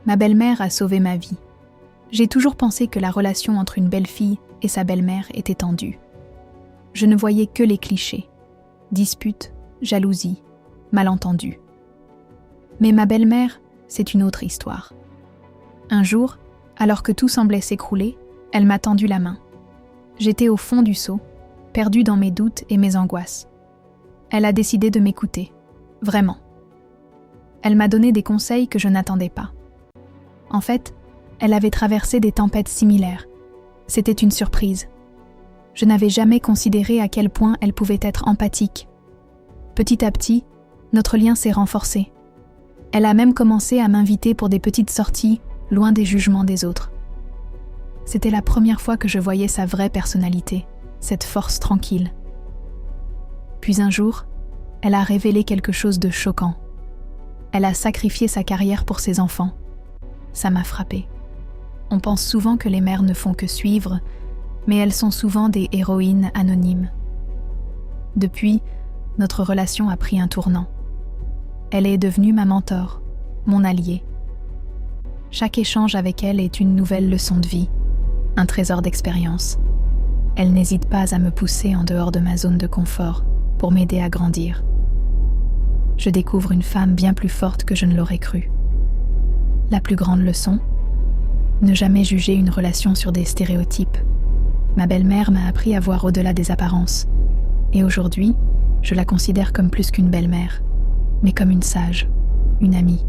Ma belle-mère a sauvé ma vie. J'ai toujours pensé que la relation entre une belle-fille et sa belle-mère était tendue. Je ne voyais que les clichés. Disputes, jalousie, malentendus. Mais ma belle-mère, c'est une autre histoire. Un jour, alors que tout semblait s'écrouler, elle m'a tendu la main. J'étais au fond du seau, perdue dans mes doutes et mes angoisses. Elle a décidé de m'écouter, vraiment. Elle m'a donné des conseils que je n'attendais pas. En fait, elle avait traversé des tempêtes similaires. C'était une surprise. Je n'avais jamais considéré à quel point elle pouvait être empathique. Petit à petit, notre lien s'est renforcé. Elle a même commencé à m'inviter pour des petites sorties, loin des jugements des autres. C'était la première fois que je voyais sa vraie personnalité, cette force tranquille. Puis un jour, elle a révélé quelque chose de choquant. Elle a sacrifié sa carrière pour ses enfants. Ça m'a frappée. On pense souvent que les mères ne font que suivre, mais elles sont souvent des héroïnes anonymes. Depuis, notre relation a pris un tournant. Elle est devenue ma mentor, mon alliée. Chaque échange avec elle est une nouvelle leçon de vie, un trésor d'expérience. Elle n'hésite pas à me pousser en dehors de ma zone de confort pour m'aider à grandir. Je découvre une femme bien plus forte que je ne l'aurais cru. La plus grande leçon ? Ne jamais juger une relation sur des stéréotypes. Ma belle-mère m'a appris à voir au-delà des apparences. Et aujourd'hui, je la considère comme plus qu'une belle-mère, mais comme une sage, une amie.